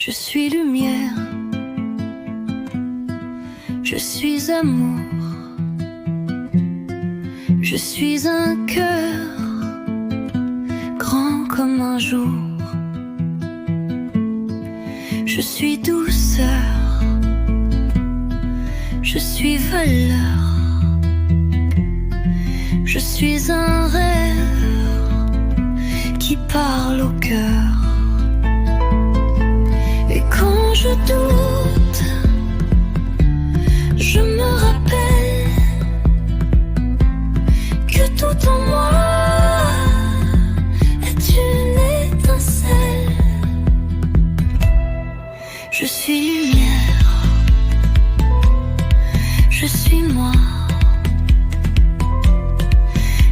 Je suis lumière, je suis amour, je suis un cœur grand comme un jour. Je suis douceur, je suis valeur, je suis un rêve qui parle au cœur. Et quand je doute, je me rappelle que tout en moi est une étincelle. Je suis lumière, je suis moi,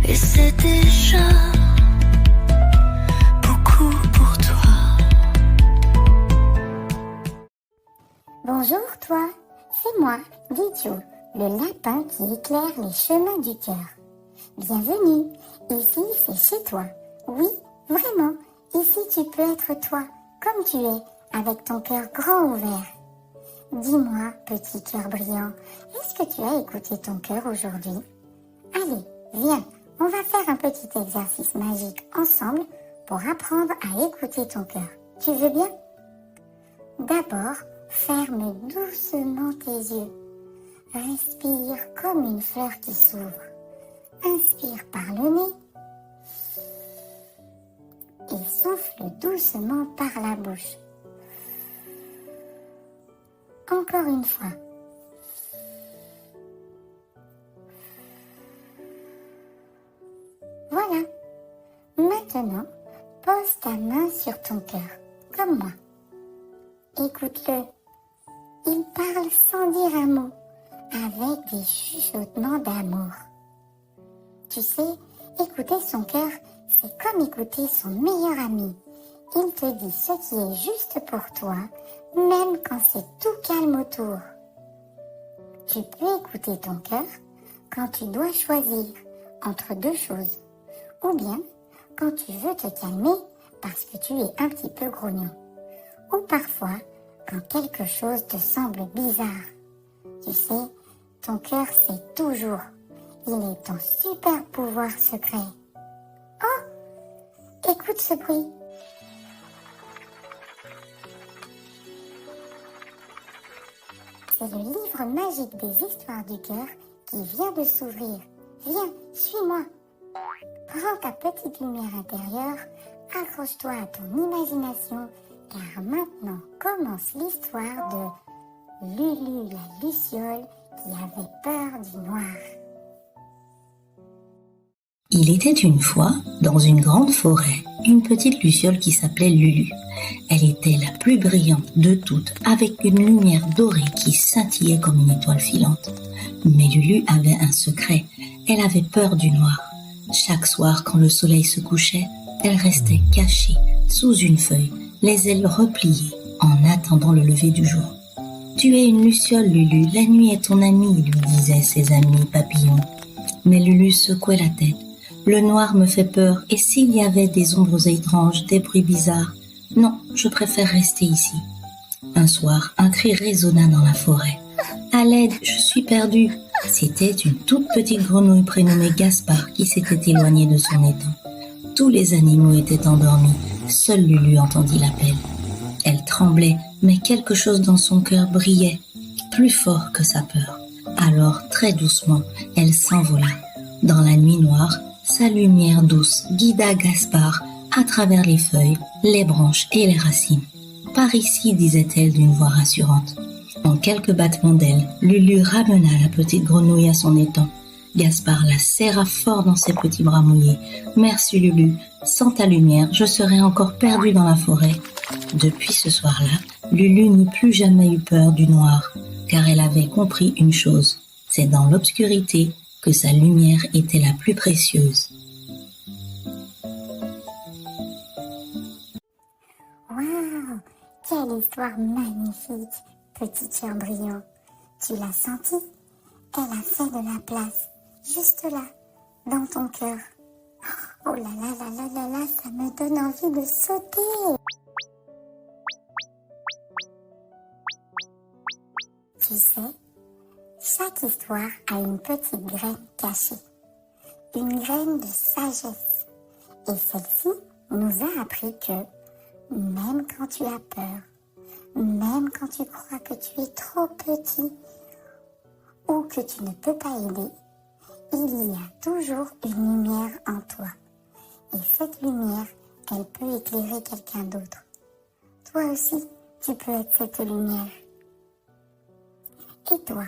et c'est déjà beaucoup pour toi. Bonjour toi, c'est moi, Guichou, le lapin qui éclaire les chemins du cœur. Bienvenue, ici c'est chez toi. Oui, vraiment, ici tu peux être toi, comme tu es, avec ton cœur grand ouvert. Dis-moi, petit cœur brillant, est-ce que tu as écouté ton cœur aujourd'hui? Allez, viens, on va faire un petit exercice magique ensemble pour apprendre à écouter ton cœur. Tu veux bien? D'abord, ferme doucement tes yeux. Respire comme une fleur qui s'ouvre. Inspire par le nez et souffle doucement par la bouche. Encore une fois. Voilà. Maintenant, pose ta main sur ton cœur, comme moi. Écoute-le. Il parle sans dire un mot, avec des chuchotements d'amour. Tu sais, écouter son cœur, c'est comme écouter son meilleur ami. Il te dit ce qui est juste pour toi, même quand c'est tout calme autour. Tu peux écouter ton cœur quand tu dois choisir entre deux choses, ou bien quand tu veux te calmer parce que tu es un petit peu grognon, ou parfois quand quelque chose te semble bizarre. Tu sais, ton cœur sait toujours. Il est ton super pouvoir secret. Oh, écoute ce bruit. C'est le livre magique des histoires du cœur qui vient de s'ouvrir. Viens, suis-moi. Prends ta petite lumière intérieure, accroche-toi à ton imagination, car maintenant commence l'histoire de Lulu la luciole qui avait peur du noir. Il était une fois, dans une grande forêt, une petite luciole qui s'appelait Lulu. Elle était la plus brillante de toutes, avec une lumière dorée qui scintillait comme une étoile filante. Mais Lulu avait un secret, elle avait peur du noir. Chaque soir, quand le soleil se couchait, elle restait cachée sous une feuille, les ailes repliées, en attendant le lever du jour. « Tu es une luciole, Lulu, la nuit est ton amie », lui disaient ses amis papillons. Mais Lulu secouait la tête. « Le noir me fait peur, et s'il y avait des ombres étranges, des bruits bizarres, non, je préfère rester ici. » Un soir, un cri résonna dans la forêt. « À l'aide, je suis perdue !» C'était une toute petite grenouille prénommée Gaspard qui s'était éloignée de son étang. Tous les animaux étaient endormis. Seule Lulu entendit l'appel. Elle tremblait, mais quelque chose dans son cœur brillait, plus fort que sa peur. Alors, très doucement, elle s'envola. Dans la nuit noire, sa lumière douce guida Gaspard à travers les feuilles, les branches et les racines. « Par ici », disait-elle d'une voix rassurante. En quelques battements d'ailes, Lulu ramena la petite grenouille à son étang. Gaspard la serra fort dans ses petits bras mouillés. « Merci Lulu, sans ta lumière, je serais encore perdue dans la forêt. » Depuis ce soir-là, Lulu n'eut plus jamais eu peur du noir, car elle avait compris une chose, c'est dans l'obscurité que sa lumière était la plus précieuse. Waouh, quelle histoire magnifique, petit cœur brillant. Tu l'as senti? Elle a fait de la place, juste là, dans ton cœur. Oh là là là là là là, ça me donne envie de sauter. Tu sais, chaque histoire a une petite graine cachée, une graine de sagesse. Et celle-ci nous a appris que même quand tu as peur, même quand tu crois que tu es trop petit ou que tu ne peux pas aider, il y a toujours une lumière en toi. Et cette lumière, elle peut éclairer quelqu'un d'autre. Toi aussi, tu peux être cette lumière. Et toi,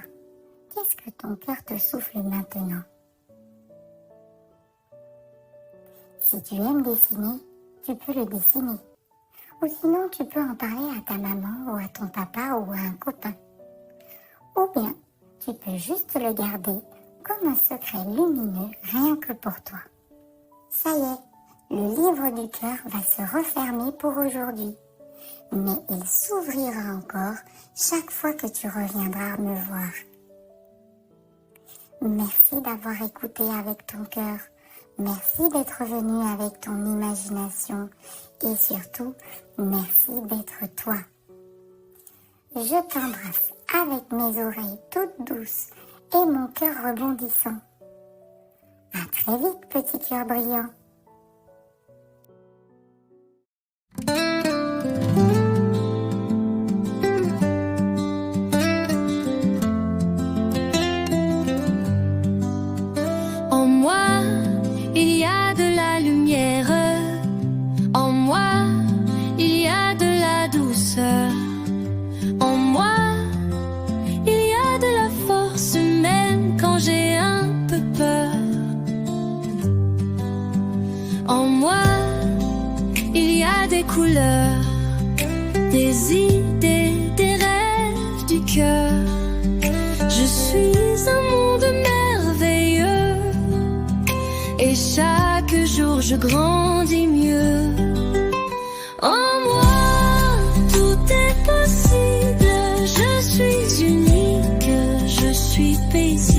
qu'est-ce que ton cœur te souffle maintenant? Si tu aimes dessiner, tu peux le dessiner. Ou sinon, tu peux en parler à ta maman ou à ton papa ou à un copain. Ou bien, tu peux juste le garder comme un secret lumineux rien que pour toi. Ça y est, le livre du cœur va se refermer pour aujourd'hui. Mais il s'ouvrira encore chaque fois que tu reviendras me voir. Merci d'avoir écouté avec ton cœur. Merci d'être venu avec ton imagination. Et surtout, merci d'être toi. Je t'embrasse avec mes oreilles toutes douces et mon cœur rebondissant. À très vite, petit cœur brillant. En moi, il y a de la lumière. En moi, il y a de la douceur. En moi, il y a de la force même quand j'ai un peu peur. En moi, il y a des couleurs, des idées, des rêves du cœur. Je suis un monde merveilleux et chaque jour je grandis mieux. En moi, tout est possible, je suis unique, je suis paisible.